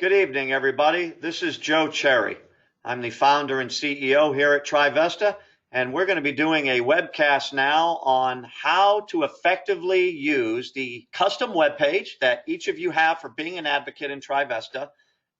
Good evening, everybody. This is Joe Cherry. I'm the founder and CEO here at Trivesta, and we're going to be doing a webcast now on how to effectively use the custom webpage that each of you have for being an advocate in Trivesta,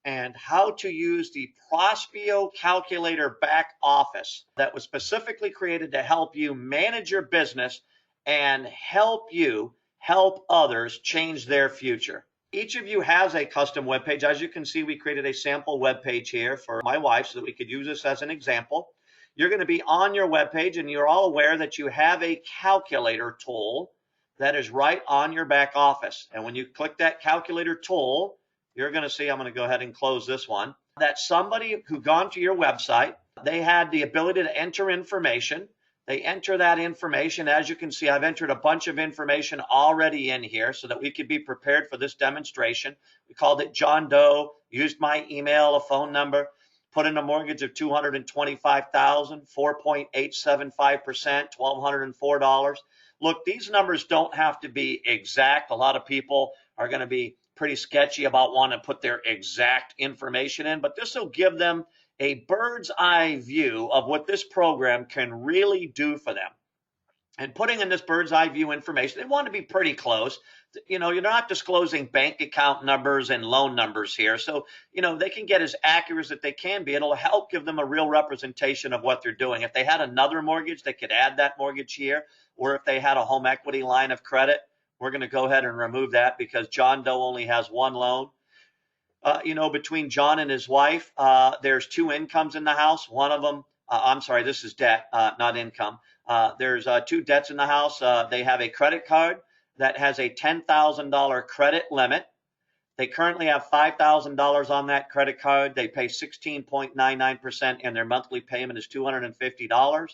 and how to use the Prospio calculator back office that was specifically created to help you manage your business and help you help others change their future. Each of you has a custom web page. As you can see, we created a sample web page here for my wife so that we could use this as an example. You're going to be on your web page, and you're all aware that you have a calculator tool that is right on your back office. And when you click that calculator tool, you're going to see, I'm going to go ahead and close this one, that somebody who gone to your website, they had the ability to enter information. They enter that information. As you can see, I've entered a bunch of information already in here so that we could be prepared for this demonstration. We called it John Doe, used my email, a phone number, put in a mortgage of $225,000, 4.875%, $1,204. Look, these numbers don't have to be exact. A lot of people are going to be pretty sketchy about wanting to put their exact information in, but this will give them a bird's eye view of what this program can really do for them. And putting in this bird's eye view information, they want to be pretty close. You know, you're not disclosing bank account numbers and loan numbers here. So, you know, they can get as accurate as they can be. It'll help give them a real representation of what they're doing. If they had another mortgage, they could add that mortgage here. Or if they had a home equity line of credit, we're going to go ahead and remove that because John Doe only has one loan. You know, between John and his wife, there's two incomes in the house. One of them, I'm sorry, this is debt, not income. There's two debts in the house. They have a credit card that has a $10,000 credit limit. They currently have $5,000 on that credit card. They pay 16.99%, and their monthly payment is $250.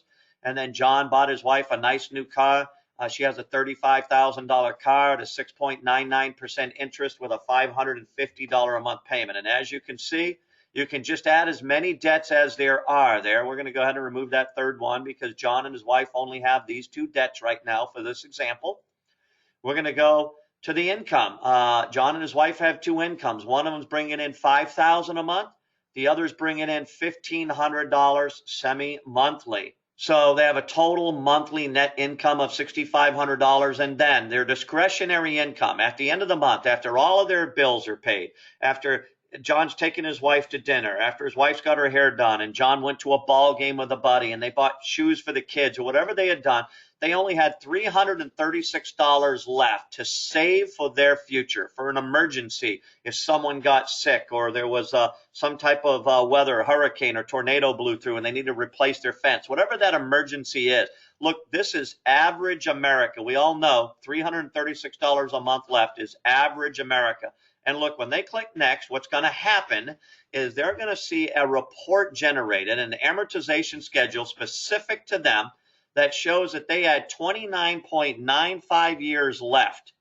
And then John bought his wife a nice new car. She has a $35,000 car at a 6.99% interest with a $550 a month payment. And as you can see, you can just add as many debts as there are there. We're going to go ahead and remove that third one because John and his wife only have these two debts right now for this example. We're going to go to the income. John and his wife have two incomes. One of them is bringing in $5,000 a month. The other is bringing in $1,500 semi-monthly. So they have a total monthly net income of $6,500, and then their discretionary income at the end of the month, after all of their bills are paid, after John's taken his wife to dinner, after his wife's got her hair done, and John went to a ball game with a buddy, and they bought shoes for the kids, or whatever they had done, they only had $336 left to save for their future, for an emergency if someone got sick or there was some type of weather, hurricane or tornado blew through and they need to replace their fence, whatever that emergency is. Look, this is average America. We all know $336 a month left is average America. And look, when they click next, what's going to happen is they're going to see a report generated, an amortization schedule specific to them that shows that they had 29.95 years left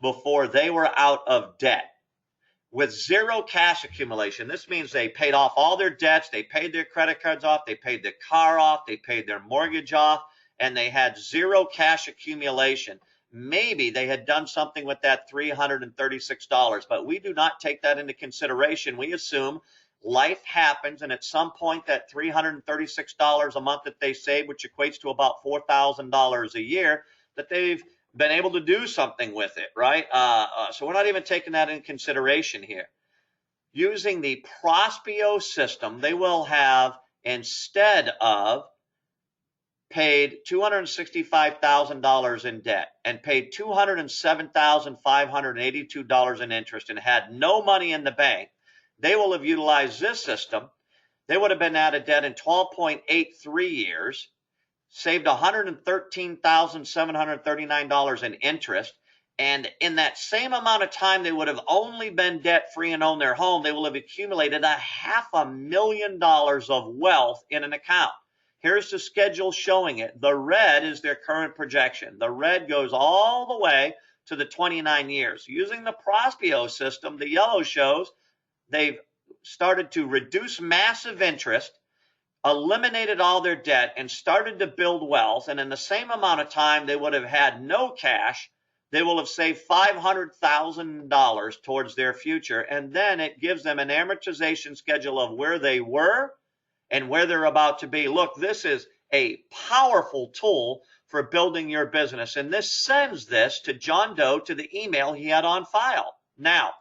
before they were out of debt with zero cash accumulation. This means they paid off all their debts, they paid their credit cards off, they paid their car off, they paid their mortgage off, and they had zero cash accumulation. Maybe they had done something with that $336, but we do not take that into consideration. We assume life happens, and at some point that $336 a month that they save, which equates to about $4,000 a year, that they've been able to do something with it, right? So we're not even taking that into consideration here. Using the Prospio system, they will have, instead of paid $265,000 in debt and paid $207,582 in interest and had no money in the bank, they will have utilized this system. They would have been out of debt in 12.83 years, saved $113,739 in interest, and in that same amount of time they would have only been debt-free and owned their home. They will have accumulated $500,000 of wealth in an account. Here's the schedule showing it. The red is their current projection. The red goes all the way to the 29 years. Using the Prospio system, the yellow shows they've started to reduce massive interest, eliminated all their debt, and started to build wealth. And in the same amount of time, they would have had no cash, they will have saved $500,000 towards their future. And then it gives them an amortization schedule of where they were and where they're about to be. Look, this is a powerful tool for building your business. And this sends this to John Doe to the email he had on file. Now,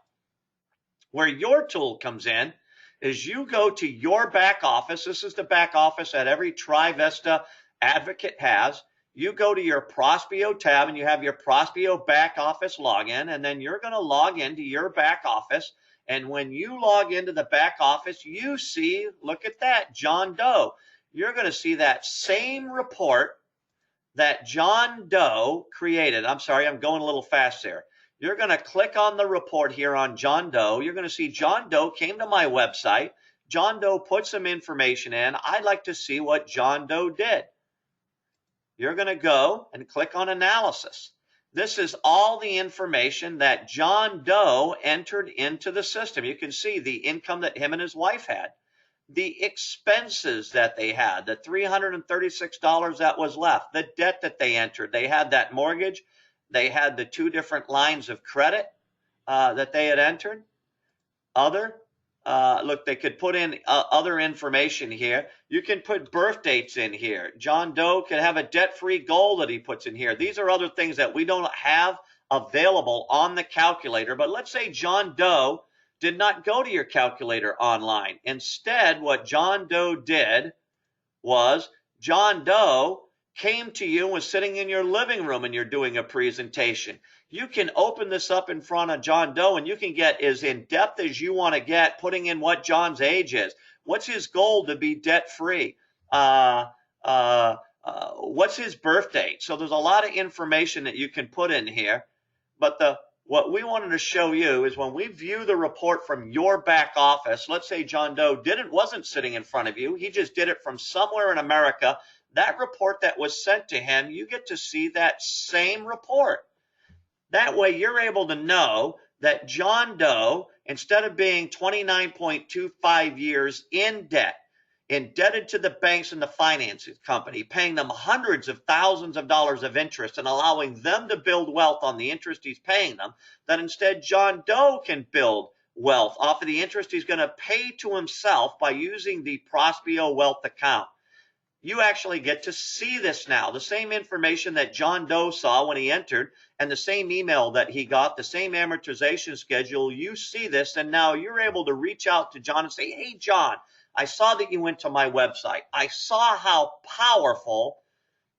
where your tool comes in is you go to your back office. This is the back office that every Trivesta advocate has. You go to your Prospio tab and you have your Prospio back office login, and then you're going to log into your back office. And when you log into the back office, you see, look at that, John Doe. You're going to see that same report that John Doe created. I'm sorry, I'm going a little fast there. You're going to click on the report here on John Doe. You're going to see John Doe came to my website. John Doe put some information in. I'd like to see what John Doe did. You're going to go and click on analysis. This is all the information that John Doe entered into the system. You can see the income that him and his wife had, the expenses that they had, the $336 that was left, the debt that they entered. They had that mortgage. They had the 2 different lines of credit that they had entered. Look, they could put in other information here. You can put birth dates in here. John Doe could have a debt-free goal that he puts in here. These are other things that we don't have available on the calculator. But let's say John Doe did not go to your calculator online. Instead, what John Doe did was John Doe came to you and was sitting in your living room and you're doing a presentation. You can open this up in front of John Doe and you can get as in depth as you want to get, putting in what John's age is. What's his goal to be debt free? What's his birth date? So there's a lot of information that you can put in here. But what we wanted to show you is when we view the report from your back office, let's say John Doe wasn't sitting in front of you. He just did it from somewhere in America. That report that was sent to him, you get to see that same report. That way you're able to know that John Doe, instead of being 29.25 years in debt, indebted to the banks and the finance company, paying them hundreds of thousands of dollars of interest and allowing them to build wealth on the interest he's paying them, that instead John Doe can build wealth off of the interest he's going to pay to himself by using the Prospio Wealth account. You actually get to see this now. The same information that John Doe saw when he entered and the same email that he got, the same amortization schedule, you see this, and now you're able to reach out to John and say, hey, John, I saw that you went to my website. I saw how powerful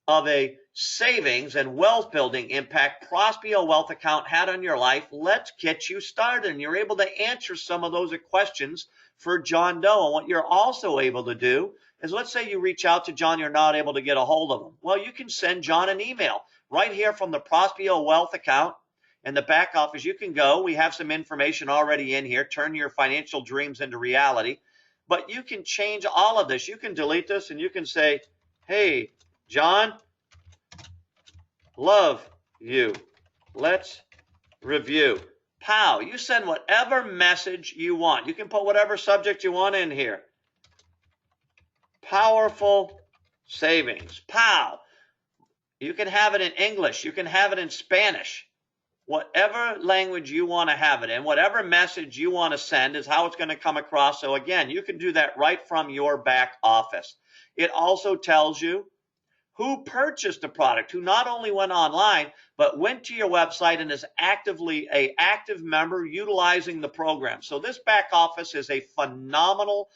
of a savings and wealth building impact Prospio Wealth account had on your life. Let's get you started. And you're able to answer some of those questions for John Doe. And what you're also able to do is, let's say you reach out to John, you're not able to get a hold of him. Well, you can send John an email right here from the Prospio Wealth account in the back office. You can go. We have some information already in here. Turn your financial dreams into reality. But you can change all of this. You can delete this and you can say, hey, John, love you. Let's review. Pow. You send whatever message you want. You can put whatever subject you want in here. Powerful savings. Pow. You can have it in English. You can have it in Spanish. Whatever language you want to have it in, whatever message you want to send is how it's going to come across. So again, you can do that right from your back office. It also tells you who purchased the product, who not only went online, but went to your website and is actively an active member utilizing the program. So this back office is a phenomenal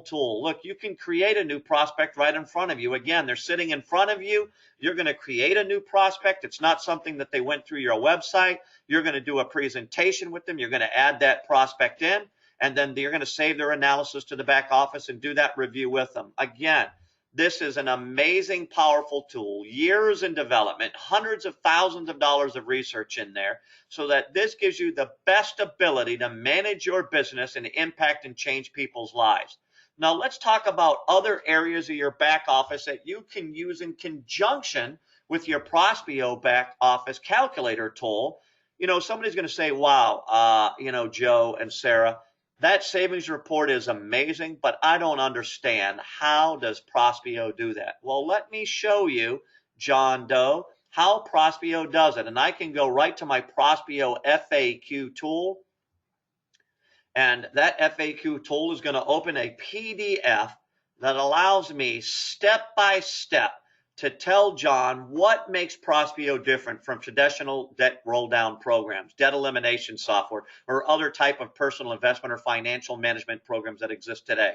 tool. Look, you can create a new prospect right in front of you. Again, they're sitting in front of you. You're going to create a new prospect. It's not something that they went through your website. You're going to do a presentation with them. You're going to add that prospect in, and then you're going to save their analysis to the back office and do that review with them. Again, this is an amazing, powerful tool, years in development, hundreds of thousands of dollars of research in there, so that this gives you the best ability to manage your business and impact and change people's lives. Now, let's talk about other areas of your back office that you can use in conjunction with your Prospio back office calculator tool. You know, somebody's going to say, wow, Joe and Sarah, that savings report is amazing, but I don't understand. How does Prospio do that? Well, let me show you, John Doe. how Prospio does it. And I can go right to my Prospio FAQ tool. And that FAQ tool is going to open a PDF that allows me step by step to tell John what makes Prospio different from traditional debt roll down programs, debt elimination software, or other type of personal investment or financial management programs that exist today.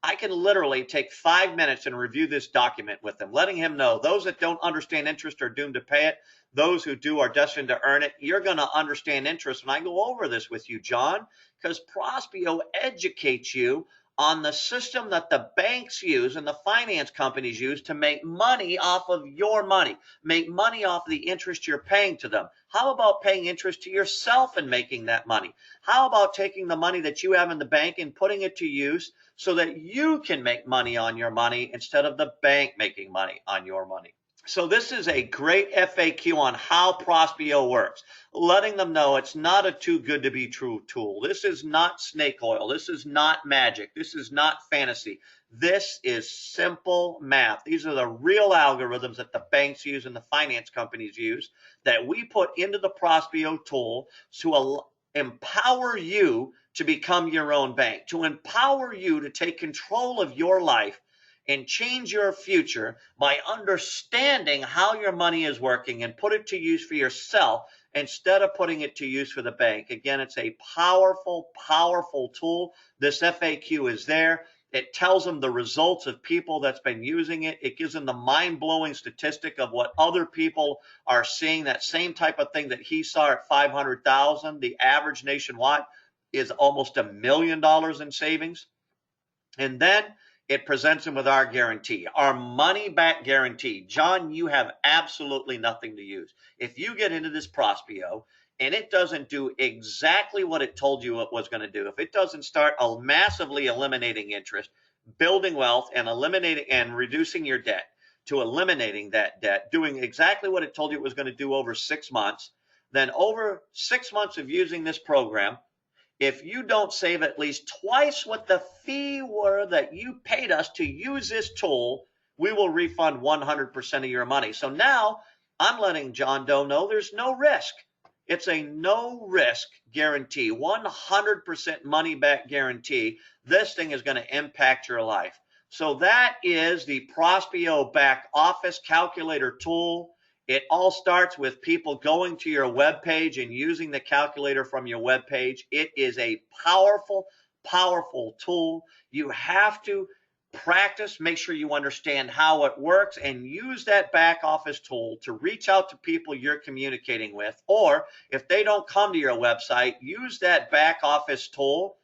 I can literally take 5 minutes and review this document with him, letting him know those that don't understand interest are doomed to pay it. Those who do are destined to earn it. You're going to understand interest when I go over this with you, John, because Prospio educates you on the system that the banks use and the finance companies use to make money off of your money, make money off the interest you're paying to them. How about paying interest to yourself and making that money? How about taking the money that you have in the bank and putting it to use so that you can make money on your money instead of the bank making money on your money? So this is a great FAQ on how Prospio works, letting them know it's not a too good to be true tool. This is not snake oil. This is not magic. This is not fantasy. This is simple math. These are the real algorithms that the banks use and the finance companies use that we put into the Prospio tool to empower you to become your own bank, to empower you to take control of your life and change your future by understanding how your money is working and put it to use for yourself instead of putting it to use for the bank. Again, it's a powerful, powerful tool. This FAQ is there. It tells them the results of people that's been using it. It gives them the mind-blowing statistic of what other people are seeing. That same type of thing that he saw at 500,000, the average nationwide is almost $1 million in savings. And then it presents him with our guarantee, our money-back guarantee. John, you have absolutely nothing to use. If you get into this Prospio and it doesn't do exactly what it told you it was going to do, if it doesn't start massively eliminating interest, building wealth, and eliminating and reducing your debt to eliminating that debt, doing exactly what it told you it was going to do over 6 months, then over 6 months of using this program, if you don't save at least twice what the fee were that you paid us to use this tool, we will refund 100% of your money. So now I'm letting John Doe know there's no risk. It's a no risk guarantee, 100% money back guarantee. This thing is going to impact your life. So that is the Prospio back office calculator tool. It all starts with people going to your web page and using the calculator from your web page. It is a powerful, powerful tool. You have to practice, make sure you understand how it works, and use that back office tool to reach out to people you're communicating with. Or if they don't come to your website, use that back office tool.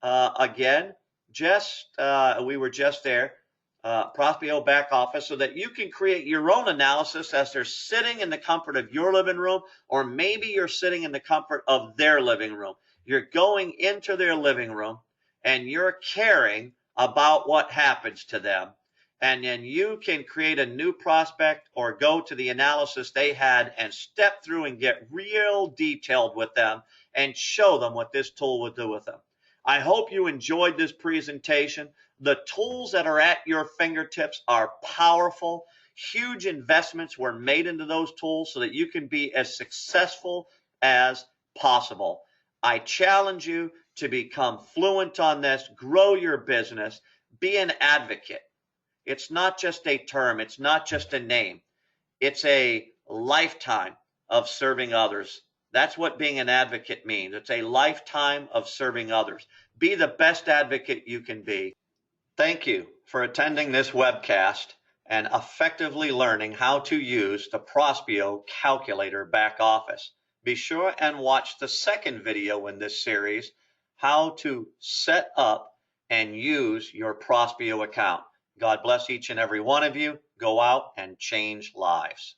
Again, we were just there. Prospio back office, so that you can create your own analysis as they're sitting in the comfort of your living room, or maybe you're sitting in the comfort of their living room. You're going into their living room and you're caring about what happens to them. And then you can create a new prospect or go to the analysis they had and step through and get real detailed with them and show them what this tool will do with them. I hope you enjoyed this presentation. The tools that are at your fingertips are powerful. Huge investments were made into those tools so that you can be as successful as possible. I challenge you to become fluent on this, grow your business, be an advocate. It's not just a term, it's not just a name. It's a lifetime of serving others. That's what being an advocate means. It's a lifetime of serving others. Be the best advocate you can be. Thank you for attending this webcast and effectively learning how to use the Prospio calculator back office. Be sure and watch the second video in this series, how to set up and use your Prospio account. God bless each and every one of you. Go out and change lives.